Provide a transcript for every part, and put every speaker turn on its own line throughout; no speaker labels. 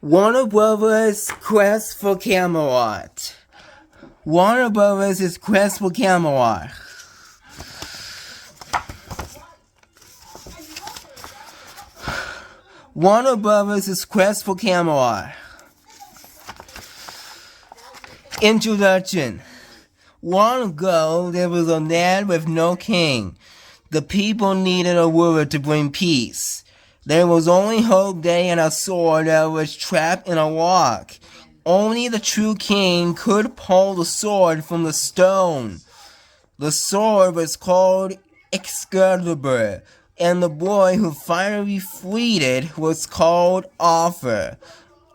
Warner Brothers quest for Camelot. Warner Brothers' quest for Camelot. Warner Brothers' quest for Camelot. Introduction. Long ago, there was a land with no king. The people needed a ruler to bring peace. There was only hope they and a sword that was trapped in a rock. Only the true king could pull the sword from the stone. The sword was called Excalibur, and the boy who finally freed it was called Arthur.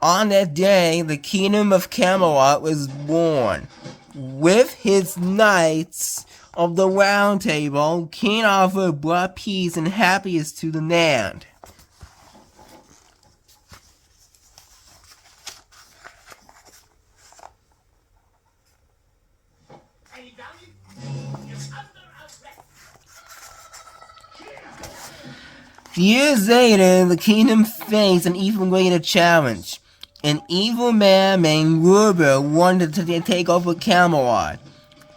On that day, the kingdom of Camelot was born. With his knights of the Round Table, King Arthur brought peace and happiness to the land. Years later, the kingdom faced an even greater challenge. An evil man named Wilbur wanted to take over Camelot.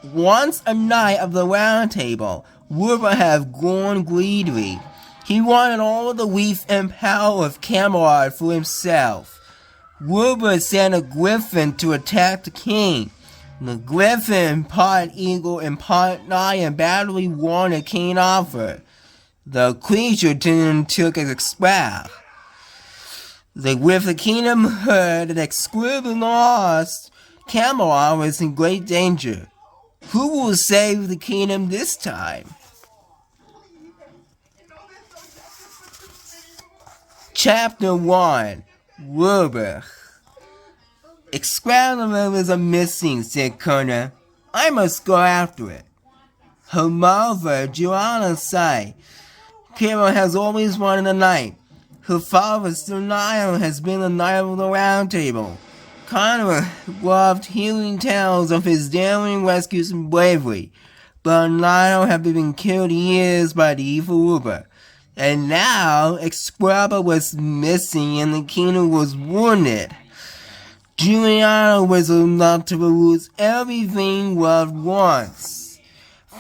Once a knight of the Round Table, Wilbur had grown greedy. He wanted all the wealth and power of Camelot for himself. Wilbur sent a griffin to attack the king. The griffin, part eagle and part lion, badly warned King Arthur. The creature then took as a spell. With the kingdom heard that Excalibur lost, Camelot was in great danger. Who will save the kingdom this time? Chapter 1. Wilbur. Excalibur is missing, said Connor. I must go after it. Her mother, Joanna, sighed. Camelot has always wanted a knight. Her father, Sir Lionel, has been a knight of the Round Table. Connor loved hearing tales of his daring rescues and bravery, but Lionel had been killed years by the evil Wilbur. And now, Excalibur was missing and the kingdom was wounded. Juliana was enough to lose everything loved once.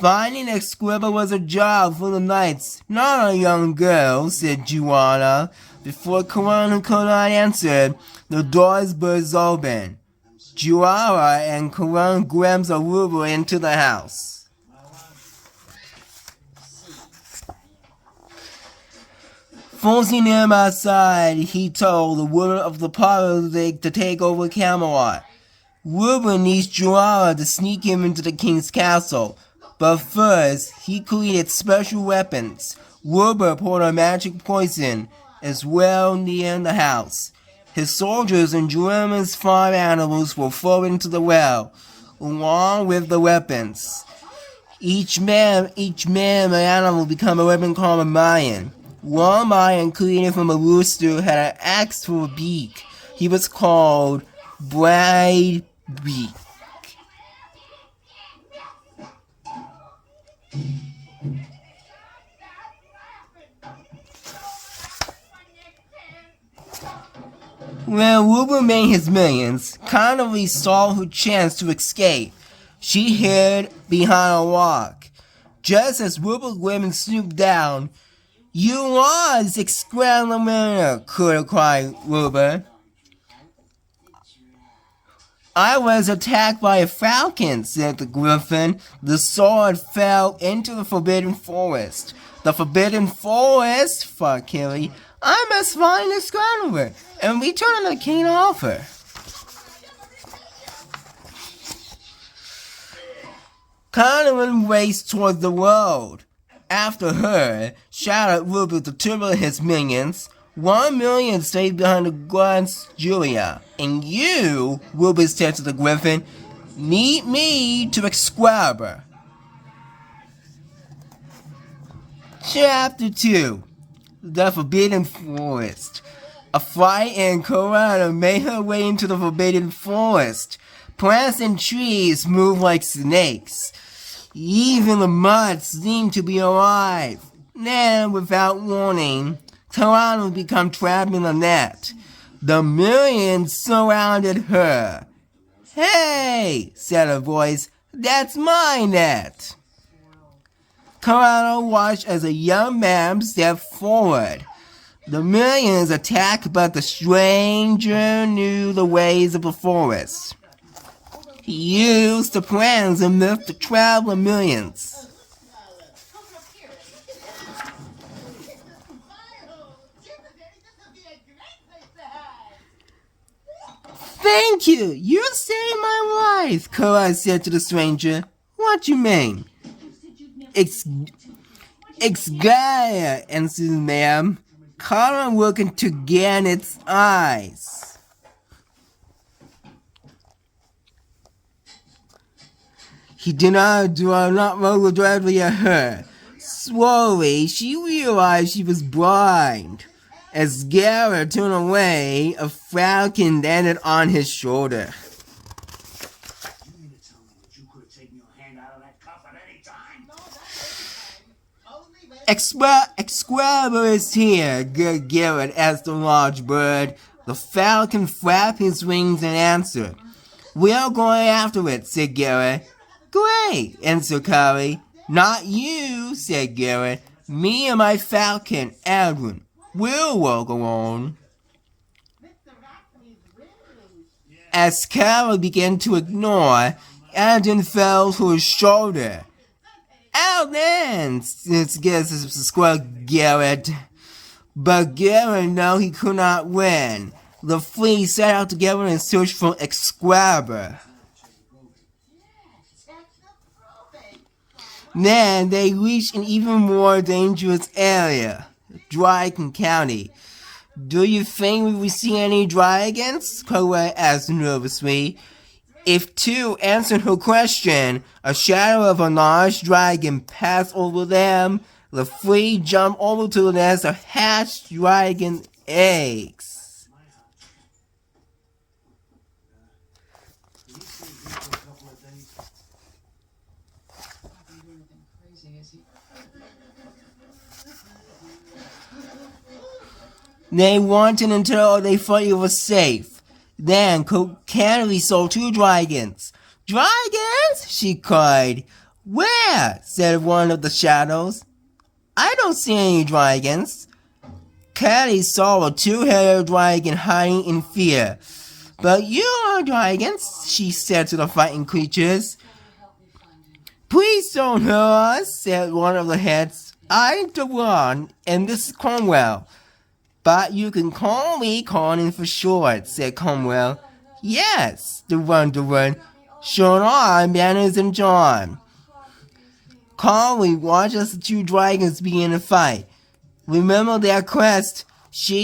Finding Excalibur was a job for the knights, not a young girl, said Joanna. Before Corona could not answer, the doors burst open. Joanna and Corona glimpsed a Wilbur into the house. Forcing him outside, he told the ruler of the parlor to take over Camelot. Wilbur needs Joanna to sneak him into the king's castle. But first, he created special weapons. Wilbur poured a magic poison as well near the house. His soldiers and Joanna's farm animals were thrown into the well, along with the weapons. Each man and animal became a weapon called a lion. One lion created from a rooster had an axe for a beak. He was called Bright Beak. When Wilbur made his millions, Connolly saw her chance to escape. She hid behind a rock. Just as Wilbur's women swooped down, "You lost, Excalibur!" cried Wilbur. "I was attacked by a falcon," said the griffin. "The sword fell into the forbidden forest." "The forbidden forest?" thought Kelly. "I must find Excalibur and return to King Arthur." Connor raced towards the road. After her, shouted Wilbur to turn his minions. 1 million stayed behind the guns, Julia. "And you," Wilbur said to the griffin, "lead me to Excalibur." Chapter 2. The Forbidden Forest. A frightened Corona made her way into the Forbidden Forest. Plants and trees moved like snakes. Even the mud seemed to be alive. Then, without warning, Corona would become trapped in a net. The millions surrounded her. "Hey," said a voice, "that's my net." Colorado watched as a young man stepped forward. The millions attacked, but the stranger knew the ways of the forest. He used the plans and lift the traveling millions. "Thank you! You saved my life," Colorado said to the stranger. "What you mean?" Gaia," answered ma'am. Colorado looking to gain its eyes. He did not look directly at her. Slowly, she realized she was blind. As Garrett turned away, a falcon landed on his shoulder. "Excalibur is here," Garrett asked the large bird. The falcon flapped his wings and answered. "We're going after it," said Garrett. "Great," answered Carly. "Not you," said Garrett. "Me and my falcon, Edwin. We'll walk along." As Carly began to ignore, Edwin fell to his shoulder. "Outland!" squawked Garrett. But Garrett knew he could not win. The three set out together in search for Excalibur. Then they reached an even more dangerous area, Dragon County. "Do you think we will see any dragons?" Colette asked nervously. If two answered her question, a shadow of a large dragon passed over them. The three jumped over to the nest of hatched dragon eggs. They wanted until they thought it was safe. Then Canary saw two dragons. "Dragons?" she cried. "Where?" said one of the shadows. "I don't see any dragons." Canary saw a two-headed dragon hiding in fear. "But you are dragons," she said to the fighting creatures. "Please don't hurt us," said one of the heads. "I'm the one, and this is Cromwell." "But you can call me Conan for short," said Cromwell. "Yes," the one. "Short on Manners and John." Calmly watched as the two dragons began to fight. "Remember their quest. She